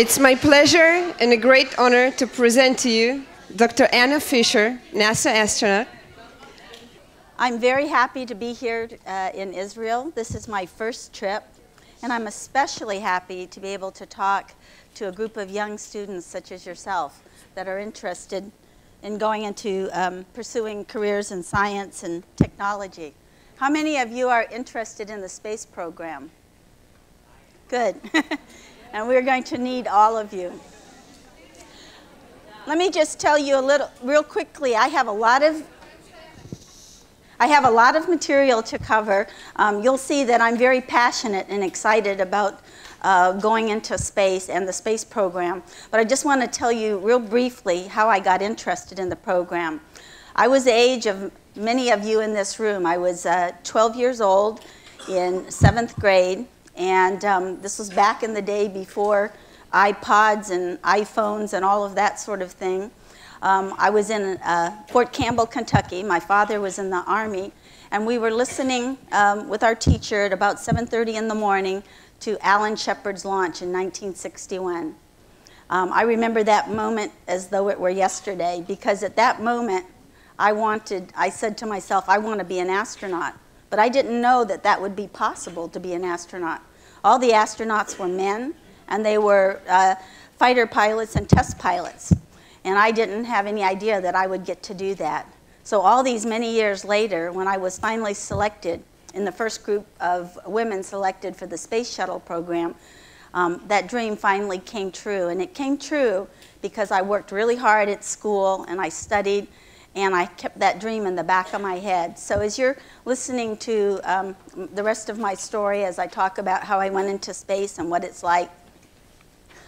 It's my pleasure and a great honor to present to you Dr. Anna פישר, NASA astronaut. I'm very happy to be here in Israel. This is my first trip, and I'm especially happy to be able to talk to a group of young students such as yourself that are interested in going into pursuing careers in science and technology. How many of you are interested in the space program? Good. And we're going to need all of you. Let me just tell you real quickly, I have a lot of material to cover. You'll see that I'm very passionate and excited about going into space and the space program. But I just want to tell you real briefly how I got interested in the program. I was the age of many of you in this room. I was 12 years old in 7th grade. And this was back in the day before iPods and iPhones and all of that sort of thing. I was in Fort Campbell, Kentucky. My father was in the Army. And we were listening with our teacher at about 7:30 in the morning to Alan Shepard's launch in 1961. I remember that moment as though it were yesterday, because at that moment I said to myself, I want to be an astronaut. But I didn't know that that would be possible to be an astronaut. All the astronauts were men, and they were fighter pilots and test pilots. And I didn't have any idea that I would get to do that. So all these many years later, when I was finally selected in the first group of women selected for the space shuttle program, that dream finally came true. And it came true because I worked really hard at school, and I studied, and I kept that dream in the back of my head. So as you're listening to the rest of my story, as I talk about how I went into space and what it's like,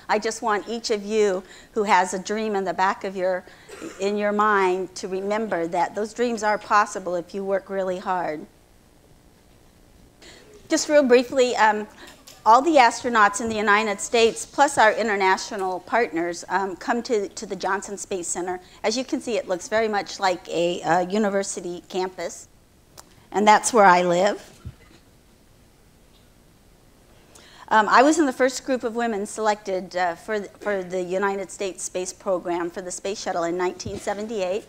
I just want each of you who has a dream in the back of your mind to remember that those dreams are possible if you work really hard. Just real briefly, all the astronauts in the United States, plus our international partners, come to the Johnson Space Center. As you can see, it looks very much like a university campus, and that's where I live. I was in the first group of women selected for the United States space program for the space shuttle in 1978,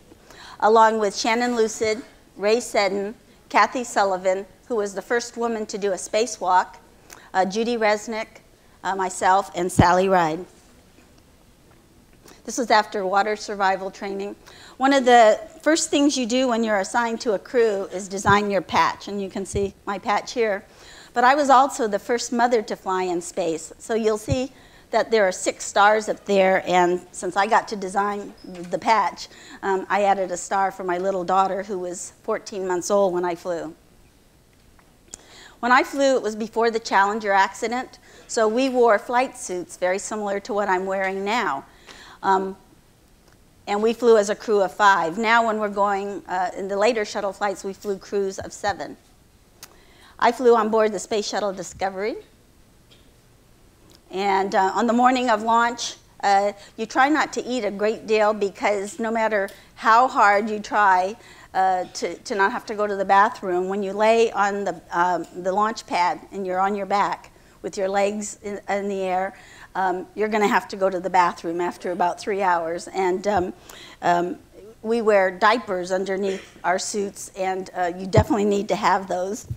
along with Shannon Lucid, Ray Seddon, Kathy Sullivan, who was the first woman to do a spacewalk, Judy Resnick, myself, and Sally Ride. This was after water survival training. One of the first things you do when you're assigned to a crew is design your patch, and you can see my patch here. But I was also the first mother to fly in space, so you'll see that there are 6 stars up there, and since I got to design the patch, I added a star for my little daughter who was 14 months old when I flew. When I flew, it was before the Challenger accident, so we wore flight suits very similar to what I'm wearing now. And we flew as a crew of 5. Now when we're going, in the later shuttle flights, we flew crews of 7. I flew on board the Space Shuttle Discovery. And on the morning of launch, you try not to eat a great deal because no matter how hard you try, to not have to go to the bathroom, when you lay on the launch pad and you're on your back with your legs in the air, you're going to have to go to the bathroom after about 3 hours. And we wear diapers underneath our suits, and you definitely need to have those.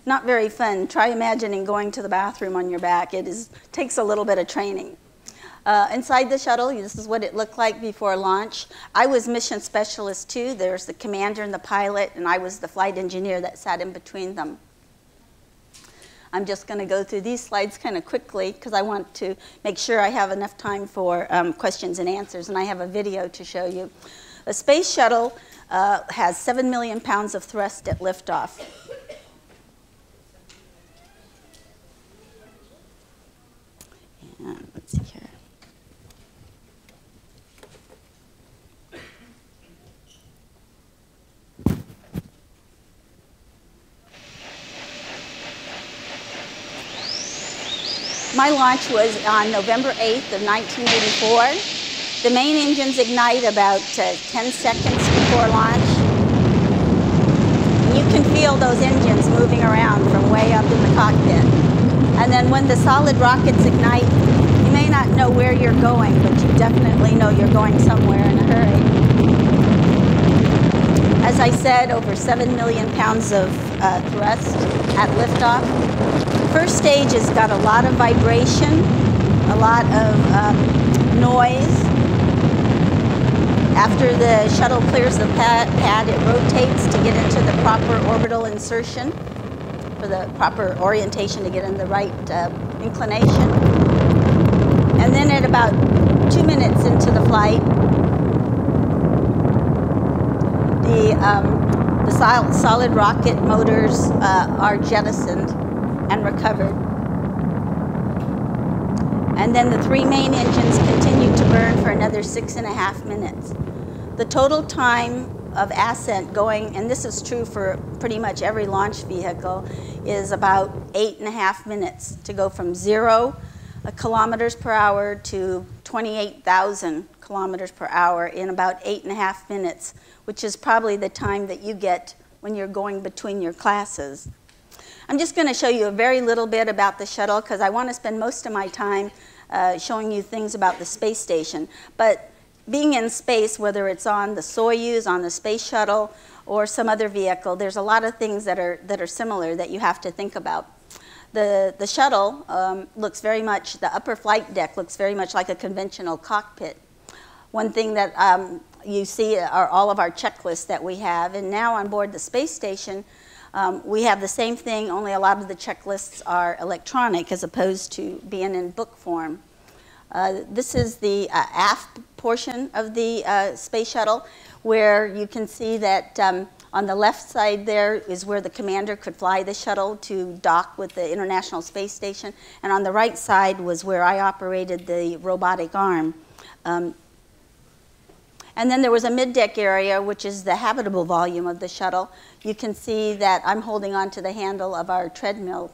Not very fun. Try imagining going to the bathroom on your back. It takes a little bit of training. Inside the shuttle, this is what it looked like before launch. I was mission specialist too. There's the commander and the pilot, and I was the flight engineer that sat in between them. I'm just going to go through these slides kind of quickly because I want to make sure I have enough time for questions and answers, and I have a video to show you. A space shuttle has 7 million pounds of thrust at liftoff. Let's see here. My launch was on November 8th of 1984. The main engines ignite about 10 seconds before launch. And you can feel those engines moving around from way up in the cockpit. And then when the solid rockets ignite, know where you're going, but you definitely know you're going somewhere in a hurry. As I said, over 7 million pounds of thrust at liftoff. First stage has got a lot of vibration, a lot of noise. After the shuttle clears the pad, it rotates to get into the proper orbital insertion, for the proper orientation to get in the right inclination. And then at about 2 minutes into the flight, the solid rocket motors are jettisoned and recovered. And then the 3 main engines continue to burn for another 6.5 minutes. The total time of ascent going, and this is true for pretty much every launch vehicle, is about 8.5 minutes to go from 0 kilometers per hour to 28,000 kilometers per hour in about 8.5 minutes, which is probably the time that you get when you're going between your classes. I'm just going to show you a very little bit about the shuttle because I want to spend most of my time showing you things about the space station. But being in space, whether it's on the Soyuz, on the space shuttle, or some other vehicle, there's a lot of things that are similar that you have to think about. The shuttle looks very much, the upper flight deck looks very much like a conventional cockpit. One thing that you see are all of our checklists that we have, and now on board the space station, we have the same thing, only a lot of the checklists are electronic as opposed to being in book form. This is the aft portion of the space shuttle, where you can see that on the left side there is where the commander could fly the shuttle to dock with the International Space Station, and on the right side was where I operated the robotic arm. And then there was a mid-deck area, which is the habitable volume of the shuttle. You can see that I'm holding on to the handle of our treadmill.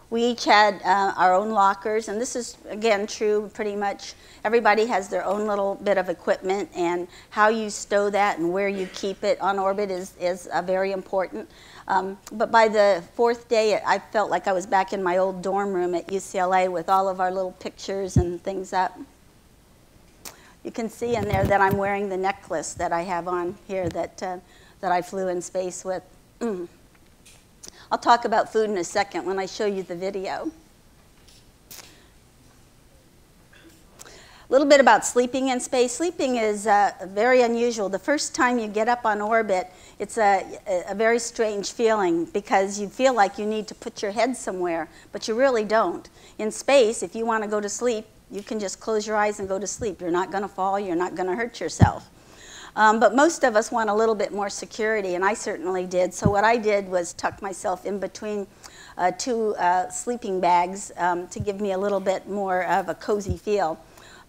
We each had our own lockers, and this is, again, true pretty much. Everybody has their own little bit of equipment, and how you stow that and where you keep it on orbit is very important. But by the 4th day, I felt like I was back in my old dorm room at UCLA with all of our little pictures and things up. You can see in there that I'm wearing the necklace that I have on here that I flew in space with. I'll talk about food in a second when I show you the video. A little bit about sleeping in space. Sleeping is very unusual. The first time you get up on orbit, it's a very strange feeling because you feel like you need to put your head somewhere, but you really don't. In space, if you want to go to sleep, you can just close your eyes and go to sleep. You're not going to fall. You're not going to hurt yourself. But most of us want a little bit more security, and I certainly did. So what I did was tuck myself in between 2 sleeping bags to give me a little bit more of a cozy feel.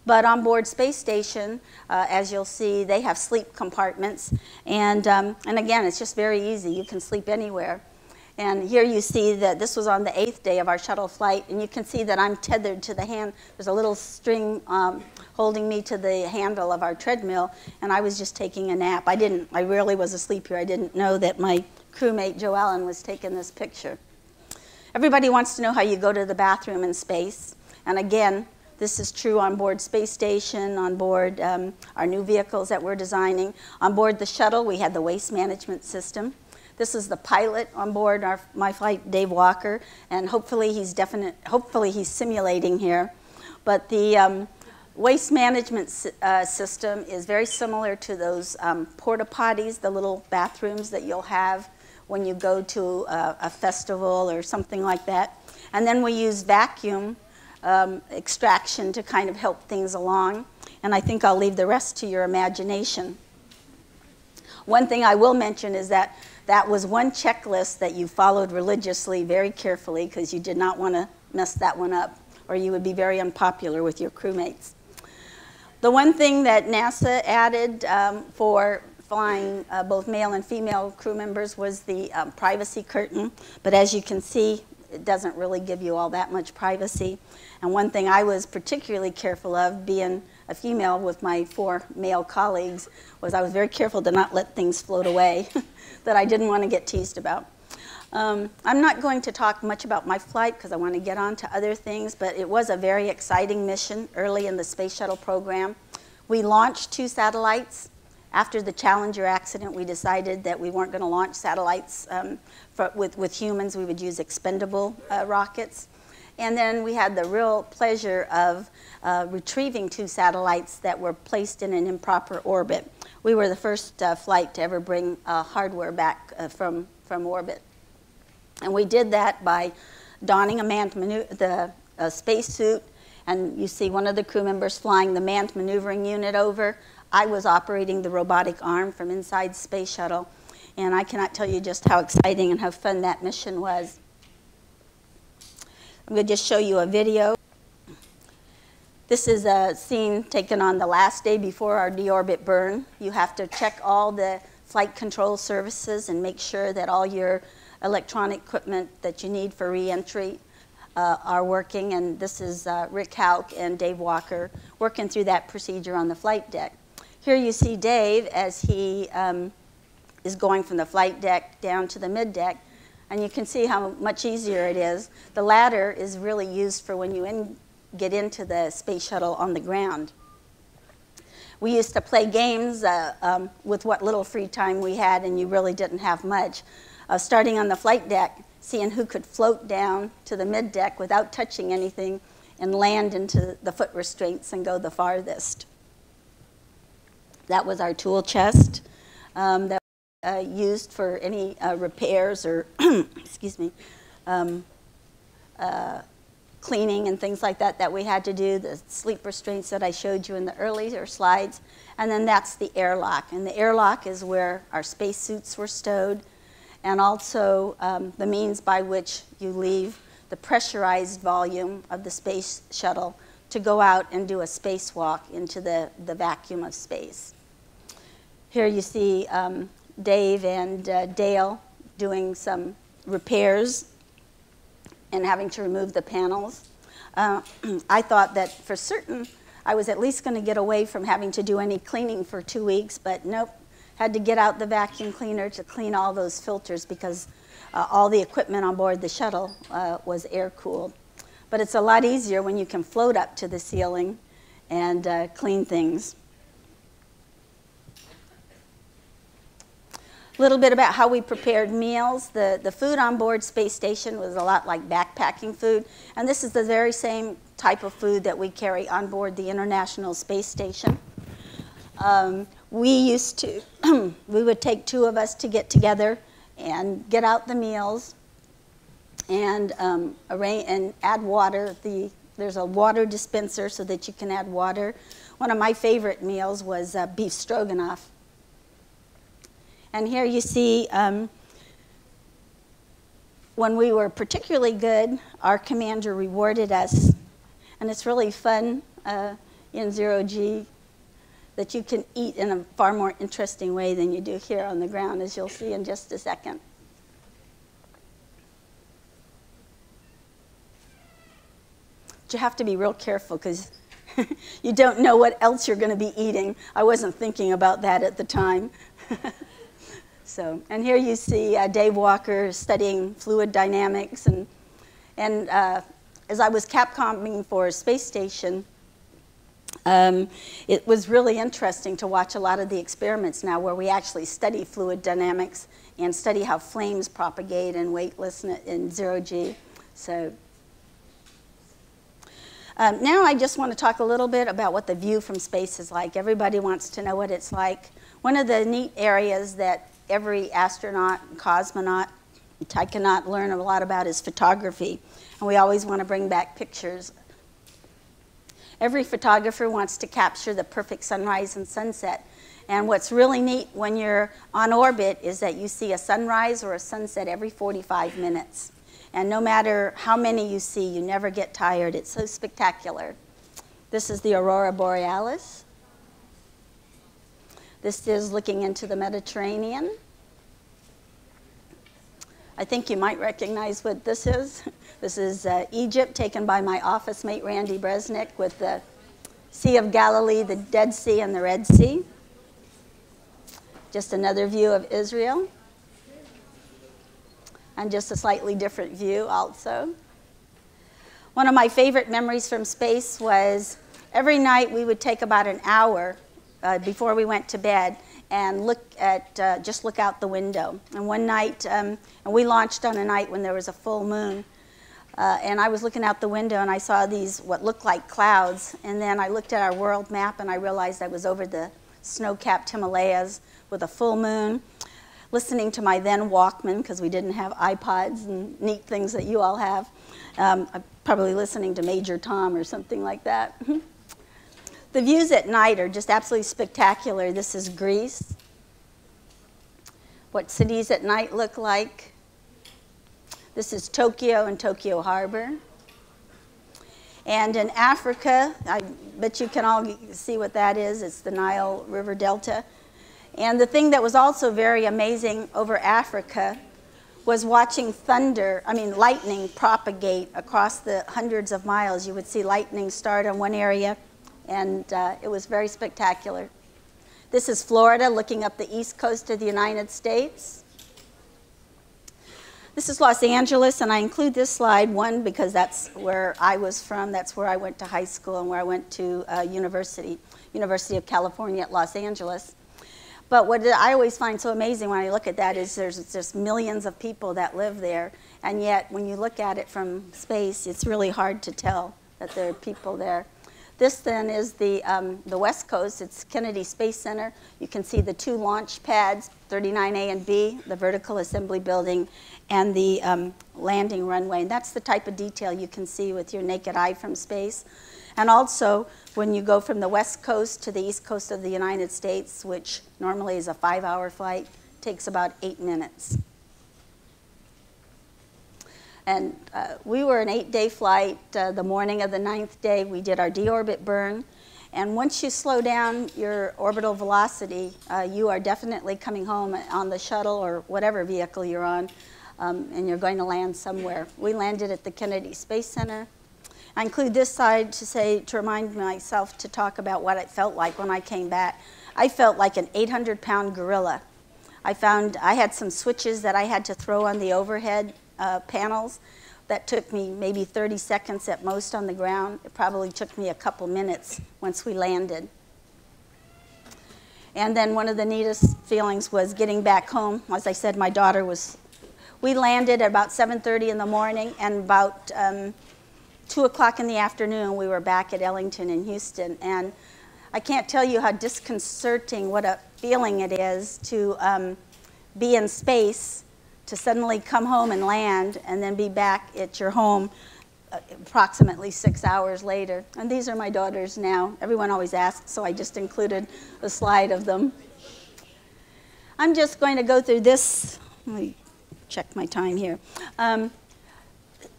But on board Space Station, as you'll see, they have sleep compartments. And again, it's just very easy. You can sleep anywhere. And here you see that this was on the 8th day of our shuttle flight, and you can see that I'm tethered to the hand. There's a little string holding me to the handle of our treadmill, and I was just taking a nap. I really was asleep here. I didn't know that my crewmate, Joe Allen, was taking this picture. Everybody wants to know how you go to the bathroom in space. And again, this is true on board Space Station, on board our new vehicles that we're designing. On board the shuttle, we had the waste management system. This is the pilot on board my flight, Dave Walker, and hopefully he's simulating here. But the waste management system is very similar to those porta potties, the little bathrooms that you'll have when you go to a festival or something like that. And then we use vacuum extraction to kind of help things along. And I think I'll leave the rest to your imagination. One thing I will mention is that that was one checklist that you followed religiously, very carefully, because you did not want to mess that one up, or you would be very unpopular with your crewmates. The one thing that NASA added for flying both male and female crew members was the privacy curtain, but as you can see, it doesn't really give you all that much privacy. And one thing I was particularly careful of, being a female with my 4 male colleagues, was I was very careful to not let things float away that I didn't want to get teased about. I'm not going to talk much about my flight because I want to get on to other things, but it was a very exciting mission early in the space shuttle program. We launched 2 satellites. After the Challenger accident, we decided that we weren't going to launch satellites with humans. We would use expendable rockets. And then we had the real pleasure of retrieving 2 satellites that were placed in an improper orbit. We were the first flight to ever bring hardware back from orbit. And we did that by donning a manned spacesuit, and you see one of the crew members flying the manned maneuvering unit over. I was operating the robotic arm from inside the space shuttle, and I cannot tell you just how exciting and how fun that mission was. I'm going to just show you a video. This is a scene taken on the last day before our deorbit burn. You have to check all the flight control services and make sure that all your electronic equipment that you need for re-entry are working, and this is Rick Hauk and Dave Walker working through that procedure on the flight deck. Here you see Dave as he is going from the flight deck down to the mid-deck, and you can see how much easier it is. The ladder is really used for when you get into the space shuttle on the ground. We used to play games with what little free time we had, and you really didn't have much. Starting on the flight deck, seeing who could float down to the mid-deck without touching anything and land into the foot restraints and go the farthest. That was our tool chest that was used for any repairs or excuse me, cleaning and things like that we had to do, the sleep restraints that I showed you in the earlier slides. And then that's the airlock. And the airlock is where our spacesuits were stowed, and also the means by which you leave the pressurized volume of the space shuttle to go out and do a spacewalk into the vacuum of space. Here you see Dave and Dale doing some repairs and having to remove the panels. I thought that for certain I was at least going to get away from having to do any cleaning for 2 weeks, but nope. Had to get out the vacuum cleaner to clean all those filters because all the equipment on board the shuttle was air-cooled. But it's a lot easier when you can float up to the ceiling and clean things. A little bit about how we prepared meals. The food on board Space Station was a lot like backpacking food, and this is the very same type of food that we carry on board the International Space Station. We used to, we would take 2 of us to get together and get out the meals and add water. There's a water dispenser so that you can add water. One of my favorite meals was beef stroganoff. And here you see when we were particularly good, our commander rewarded us. And it's really fun in 0G that you can eat in a far more interesting way than you do here on the ground, as you'll see in just a second. But you have to be real careful because you don't know what else you're going to be eating. I wasn't thinking about that at the time. So, and here you see Dave Walker studying fluid dynamics, and as I was Capcomming for a space station, it was really interesting to watch a lot of the experiments now where we actually study fluid dynamics and study how flames propagate in weightlessness in 0G. So now I just want to talk a little bit about what the view from space is like. Everybody wants to know what it's like. One of the neat areas that every astronaut, cosmonaut, taikonaut learn a lot about is photography. And we always want to bring back pictures. Every photographer wants to capture the perfect sunrise and sunset. And what's really neat when you're on orbit is that you see a sunrise or a sunset every 45 minutes. And no matter how many you see, you never get tired. It's so spectacular. This is the Aurora Borealis. This is looking into the Mediterranean. I think you might recognize what this is. This is Egypt, taken by my office mate, Randy Bresnik, with the Sea of Galilee, the Dead Sea, and the Red Sea. Just another view of Israel. and just a slightly different view also. One of my favorite memories from space was every night we would take about an hour before we went to bed and just look out the window. And one night, and we launched on a night when there was a full moon, and I was looking out the window and I saw these what looked like clouds, and then I looked at our world map and I realized I was over the snow-capped Himalayas with a full moon, listening to my then Walkman, because we didn't have iPods and neat things that you all have. Probably listening to Major Tom or something like that. The views at night are just absolutely spectacular. This is Greece. What cities at night look like. This is Tokyo and Tokyo Harbor. And in Africa, I bet you can all see what that is. It's the Nile River Delta. And the thing that was also very amazing over Africa was watching lightning propagate across the hundreds of miles. You would see lightning start in one area, and it was very spectacular. This is Florida, looking up the east coast of the United States. This is Los Angeles, and I include this slide, one, because that's where I was from, that's where I went to high school, and where I went to University of California at Los Angeles. But what I always find so amazing when I look at that is there's just millions of people that live there, and yet when you look at it from space, it's really hard to tell that there are people there. This then is the West Coast. It's Kennedy Space Center. You can see the two launch pads, 39A and B, the vertical assembly building, and the landing runway. And that's the type of detail you can see with your naked eye from space. And also, when you go from the West Coast to the East Coast of the United States, which normally is a 5-hour flight, takes about 8 minutes. And we were an 8-day flight. The morning of the 9th day, we did our deorbit burn. And once you slow down your orbital velocity, you are definitely coming home on the shuttle or whatever vehicle you're on, and you're going to land somewhere. We landed at the Kennedy Space Center. I include this slide to remind myself to talk about what it felt like when I came back. I felt like an 800-pound gorilla. I had some switches that I had to throw on the overhead panels that took me maybe 30 seconds at most on the ground. It probably took me a couple minutes once we landed. And then one of the neatest feelings was getting back home. As I said, my daughter we landed at about 7:30 in the morning, and about 2 o'clock in the afternoon, we were back at Ellington in Houston. And I can't tell you how disconcerting, what a feeling it is to be in space, to suddenly come home and land, and then be back at your home approximately 6 hours later. And these are my daughters now. Everyone always asks, so I just included a slide of them. I'm just going to go through this. Let me check my time here.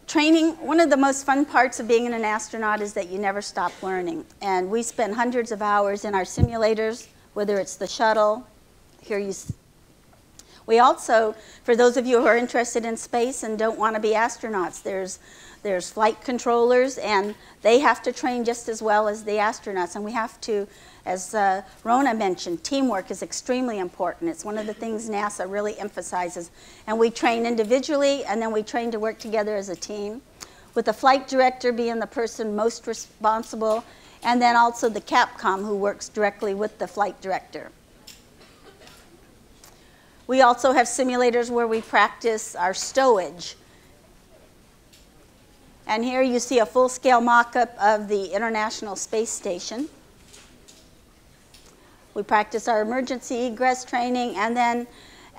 Training, one of the most fun parts of being an astronaut is that you never stop learning. And we spend hundreds of hours in our simulators, whether it's the shuttle. We also, for those of you who are interested in space and don't want to be astronauts, there's flight controllers, and they have to train just as well as the astronauts. And we have to, as Rona mentioned, teamwork is extremely important. It's one of the things NASA really emphasizes. And we train individually, and then we train to work together as a team, with the flight director being the person most responsible, and then also the Capcom, who works directly with the flight director. We also have simulators where we practice our stowage. And here you see a full-scale mock-up of the International Space Station. We practice our emergency egress training, and then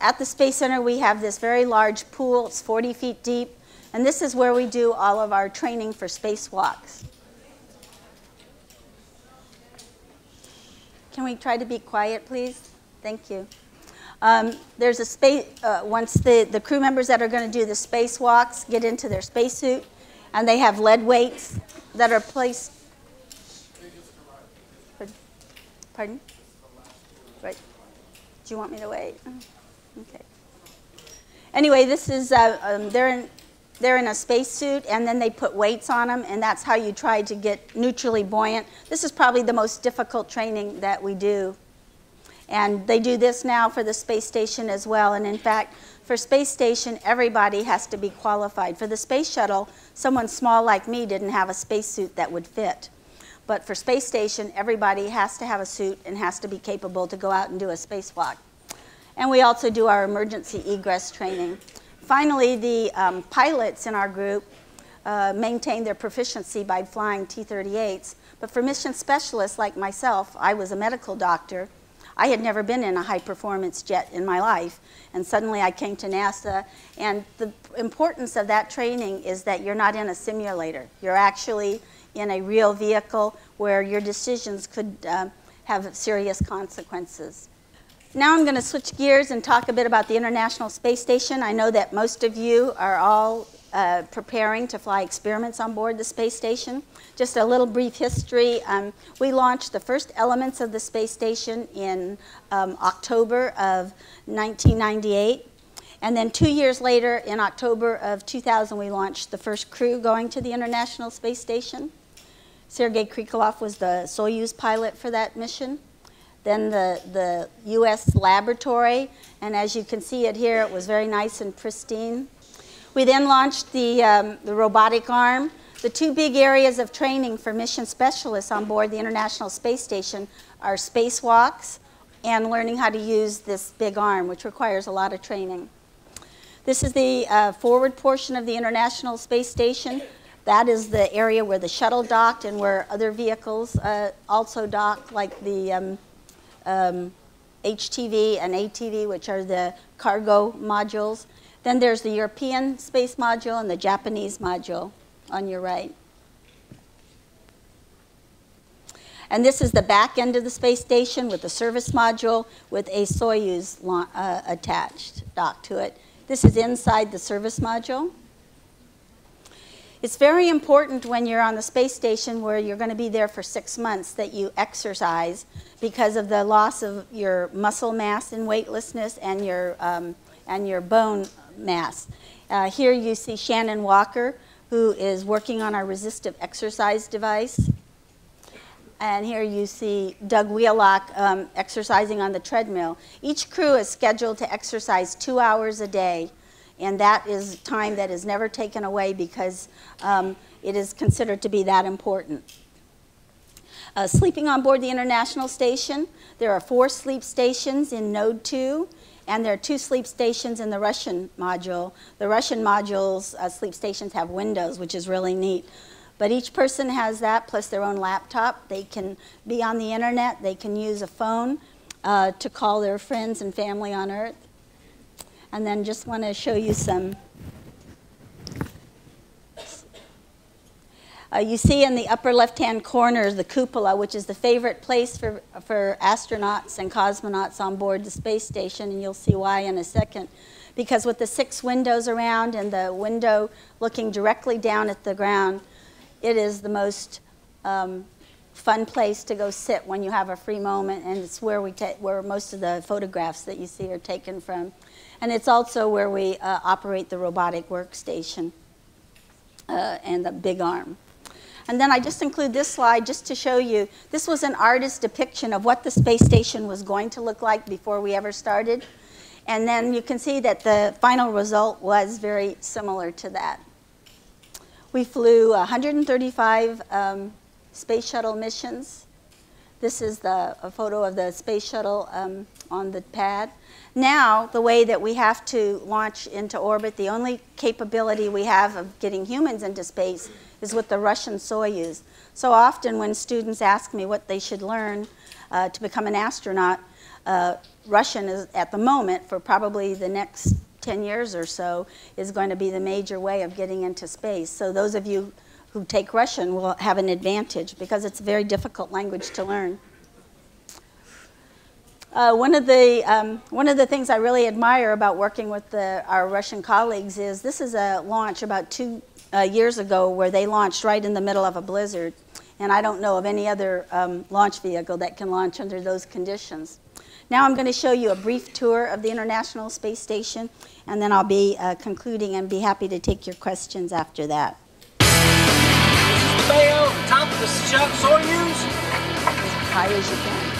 at the Space Center we have this very large pool. It's 40 feet deep, and this is where we do all of our training for spacewalks. Can we try to be quiet, please? Thank you. There's a space, once the crew members that are going to do the spacewalks get into their spacesuit, and they have lead weights that are placed. Pardon? Right. Do you want me to wait? Okay. Anyway, this is they're in a spacesuit, and then they put weights on them, and that's how you try to get neutrally buoyant. This is probably the most difficult training that we do. And they do this now for the space station as well. And in fact, For space station, everybody has to be qualified. For the space shuttle, someone small like me didn't have a spacesuit that would fit. But for space station, everybody has to have a suit and has to be capable to go out and do a spacewalk. And we also do our emergency egress training. Finally, the pilots in our group maintain their proficiency by flying T-38s. But for mission specialists like myself, I was a medical doctor. I had never been in a high-performance jet in my life, and suddenly I came to NASA, and the importance of that training is that you're not in a simulator. You're actually in a real vehicle where your decisions could have serious consequences. Now I'm going to switch gears and talk a bit about the International Space Station. I know that most of you are all preparing to fly experiments on board the space station. Just a little brief history. We launched the first elements of the space station in October of 1998. And then 2 years later, in October of 2000, we launched the first crew going to the International Space Station. Sergei Krikalev was the Soyuz pilot for that mission. Then the US laboratory, and as you can see it here, it was very nice and pristine. We then launched the robotic arm. The two big areas of training for mission specialists on board the International Space Station are spacewalks and learning how to use this big arm, which requires a lot of training. This is the forward portion of the International Space Station. That is the area where the shuttle docked and where other vehicles also dock, like the HTV and ATV, which are the cargo modules. Then there's the European space module and the Japanese module on your right. And this is the back end of the space station with the service module with a Soyuz attached, docked to it. This is inside the service module. It's very important when you're on the space station where you're going to be there for 6 months that you exercise because of the loss of your muscle mass in weightlessness and your bone mass. Here you see Shannon Walker, who is working on our resistive exercise device. And here you see Doug Wheelock exercising on the treadmill. Each crew is scheduled to exercise 2 hours a day. And that is time that is never taken away because it is considered to be that important. Sleeping on board the International Station, there are 4 sleep stations in Node 2, and there are 2 sleep stations in the Russian module. The Russian module's sleep stations have windows, which is really neat. But each person has that plus their own laptop. They can be on the internet. They can use a phone to call their friends and family on Earth. And then just want to show you some. You see in the upper left-hand corner the cupola, which is the favorite place for astronauts and cosmonauts on board the space station, and you'll see why in a second. Because with the 6 windows around and the window looking directly down at the ground, it is the most fun place to go sit when you have a free moment, and it's where where most of the photographs that you see are taken from. And it's also where we operate the robotic workstation and the big arm. And then I just include this slide just to show you, this was an artist's depiction of what the space station was going to look like before we ever started. And then you can see that the final result was very similar to that. We flew 135 space shuttle missions. This is a photo of the space shuttle on the pad. Now, the way that we have to launch into orbit, the only capability we have of getting humans into space is with the Russian Soyuz. So often when students ask me what they should learn to become an astronaut, Russian is, at the moment, for probably the next 10 years or so, is going to be the major way of getting into space. So those of you who take Russian will have an advantage because it's a very difficult language to learn. One of the things I really admire about working with our Russian colleagues is this is a launch about 2 years ago where they launched right in the middle of a blizzard. And I don't know of any other launch vehicle that can launch under those conditions. Now I'm going to show you a brief tour of the International Space Station, and then I'll be concluding and be happy to take your questions after that. This is the Bayo, top of the Soyuz. As high as you can.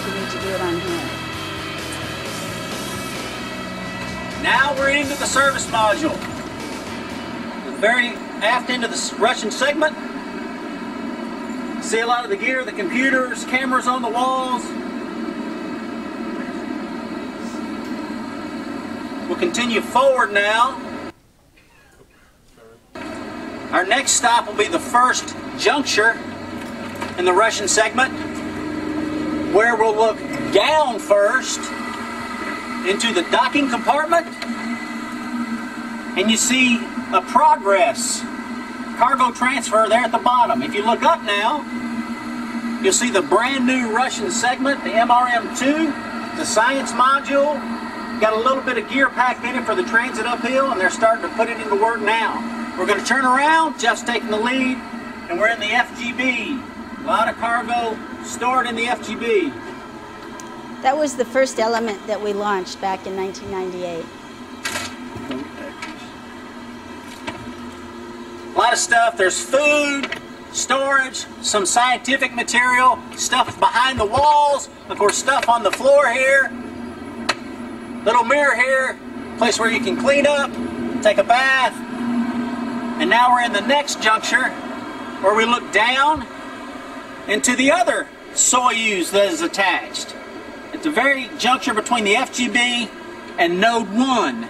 think you need to do it on here. Now we're into the service module. The very aft end of the Russian segment. See a lot of the gear, the computers, cameras on the walls. We'll continue forward now. Our next stop will be the first juncture in the Russian segment, where we'll look down first into the docking compartment, and you see a progress cargo transfer there at the bottom. If you look up now, you'll see the brand new Russian segment, the MRM-2, the science module. Got a little bit of gear packed in it for the transit uphill, and they're starting to put it into work now. We're going to turn around, Jeff's taking the lead, and we're in the FGB. A lot of cargo stored in the FGB. That was the first element that we launched back in 1998. A lot of stuff. There's food, storage, some scientific material, stuff behind the walls, of course stuff on the floor here. Little mirror here, place where you can clean up, take a bath. And now we're in the next juncture where we look down into the other Soyuz that is attached. At the very juncture between the FGB and Node 1.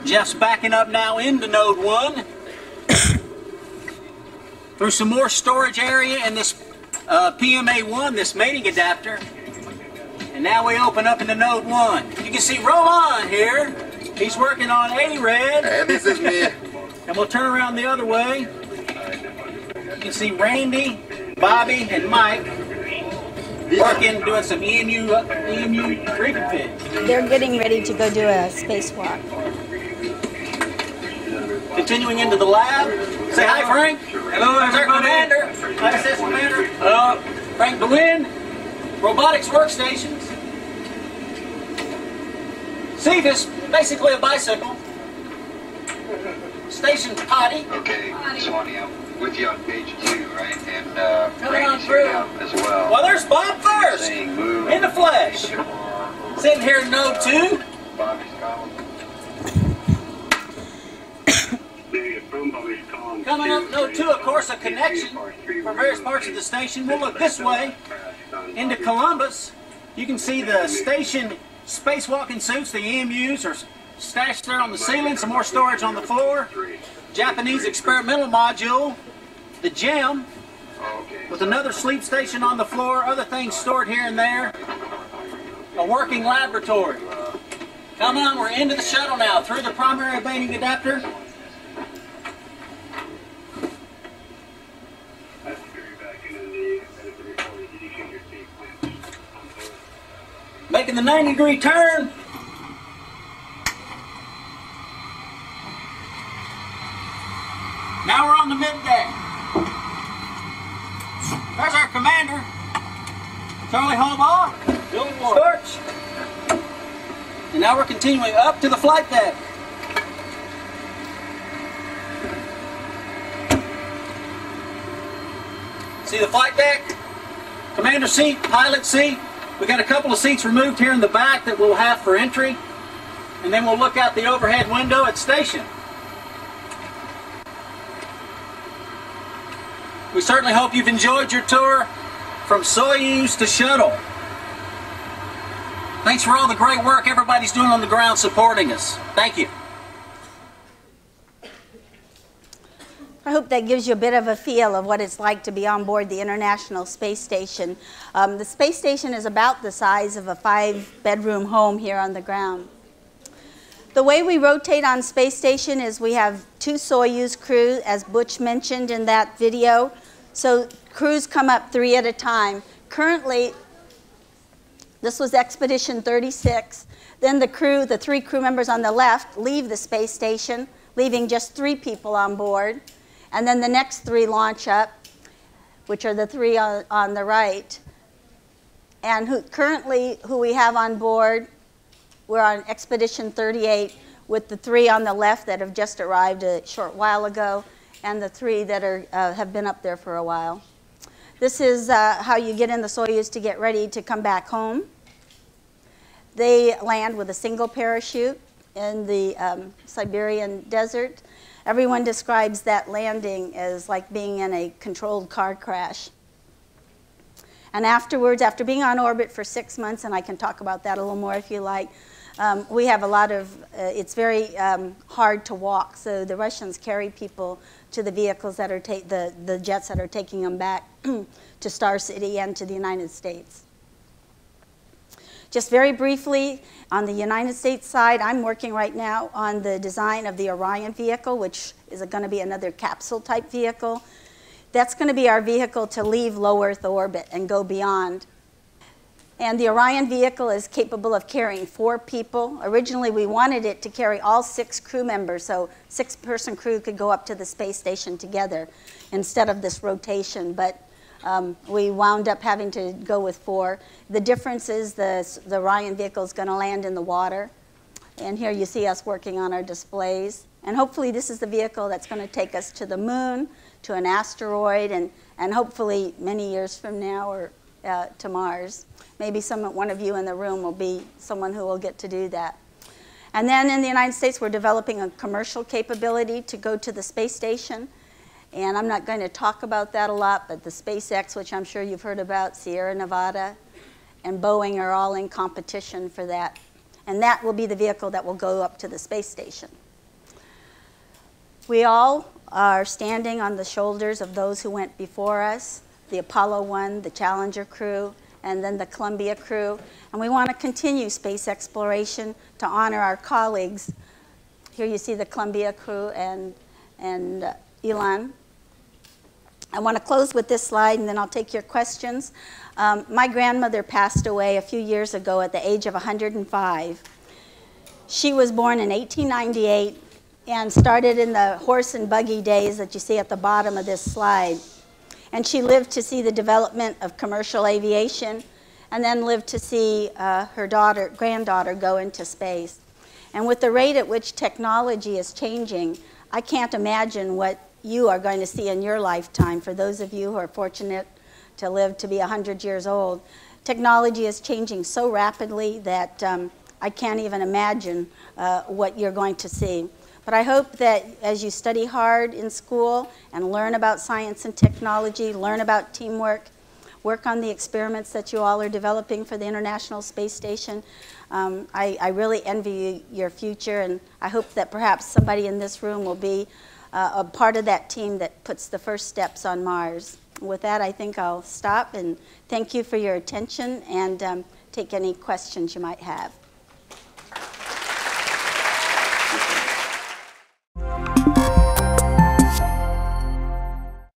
Jeff's backing up now into Node 1. Through some more storage area in this PMA1, this mating adapter. And now we open up into Node 1. You can see Ramon here. He's working on A-Red. And this is me. And we'll turn around the other way. You can see Randy, Bobby, and Mike working, doing some EMU refit. They're getting ready to go do a spacewalk. Continuing into the lab. Say hi, Frank. Hello, everybody. Commander. ISS Commander. Hello. Frank DeWin. Robotics workstations. See, this basically a bicycle. Station potty. Okay, Swanee, I'm with you on page 2, right? And Coming on Randy's through. here now as well. Well, there's Bob first. Saying move. In the flesh. Sitting here in Node 2. Bobby's calling. Coming up Node 2, of course, a connection for various parts of the station. We'll look this way into Columbus. You can see the station spacewalking suits, the EMUs, are stashed there on the ceiling. Some more storage on the floor. Japanese experimental module, the GEM, with another sleep station on the floor, other things stored here and there. A working laboratory. Come on, we're into the shuttle now, through the primary mating adapter. Making the 90-degree turn. Now we're on the mid-deck. There's our commander, Charlie Hallbaugh, Bill Scorch. And now we're continuing up to the flight deck. See the flight deck? Commander seat, pilot seat. We got a couple of seats removed here in the back that we'll have for entry. And then we'll look out the overhead window at station. We certainly hope you've enjoyed your tour from Soyuz to shuttle. Thanks for all the great work everybody's doing on the ground supporting us. Thank you. I hope that gives you a bit of a feel of what it's like to be on board the International Space Station. The space station is about the size of a 5-bedroom home here on the ground. The way we rotate on space station is we have 2 Soyuz crews, as Butch mentioned in that video. So crews come up 3 at a time. Currently, this was Expedition 36. Then the 3 crew members on the left leave the space station, leaving just 3 people on board. And then the next 3 launch up, which are the 3 on the right. And currently who we have on board, we're on Expedition 38 with the 3 on the left that have just arrived a short while ago, and the 3 that have been up there for a while. This is how you get in the Soyuz to get ready to come back home. They land with a single parachute in the Siberian desert. Everyone describes that landing as like being in a controlled car crash. And afterwards, after being on orbit for 6 months, and I can talk about that a little more if you like, we have a lot of, it's very hard to walk, so the Russians carry people to the vehicles that are, the jets that are taking them back to Star City and to the United States. Just very briefly, on the United States side, I'm working right now on the design of the Orion vehicle, which is going to be another capsule type vehicle. That's going to be our vehicle to leave low Earth orbit and go beyond. And the Orion vehicle is capable of carrying 4 people. Originally, we wanted it to carry all 6 crew members, so 6-person crew could go up to the space station together instead of this rotation. But we wound up having to go with 4. The difference is the Orion vehicle is going to land in the water. And here you see us working on our displays. And hopefully this is the vehicle that's going to take us to the moon, to an asteroid, and hopefully many years from now or to Mars. Maybe one of you in the room will be someone who will get to do that. And then in the United States, we're developing a commercial capability to go to the space station. And I'm not going to talk about that a lot, but the SpaceX, which I'm sure you've heard about, Sierra Nevada, and Boeing are all in competition for that. And that will be the vehicle that will go up to the space station. We all are standing on the shoulders of those who went before us, the Apollo 1, the Challenger crew, and then the Columbia crew. And we want to continue space exploration to honor our colleagues. Here you see the Columbia crew and Elon. I want to close with this slide, and then I'll take your questions. My grandmother passed away a few years ago at the age of 105. She was born in 1898 and started in the horse and buggy days that you see at the bottom of this slide. And she lived to see the development of commercial aviation, and then lived to see her granddaughter go into space. And with the rate at which technology is changing, I can't imagine what you are going to see in your lifetime. For those of you who are fortunate to live to be 100 years old, technology is changing so rapidly that I can't even imagine what you're going to see. But I hope that as you study hard in school and learn about science and technology, learn about teamwork, work on the experiments that you all are developing for the International Space Station, I really envy your future, and I hope that perhaps somebody in this room will be a part of that team that puts the first steps on Mars. With that, I think I'll stop and thank you for your attention and take any questions you might have.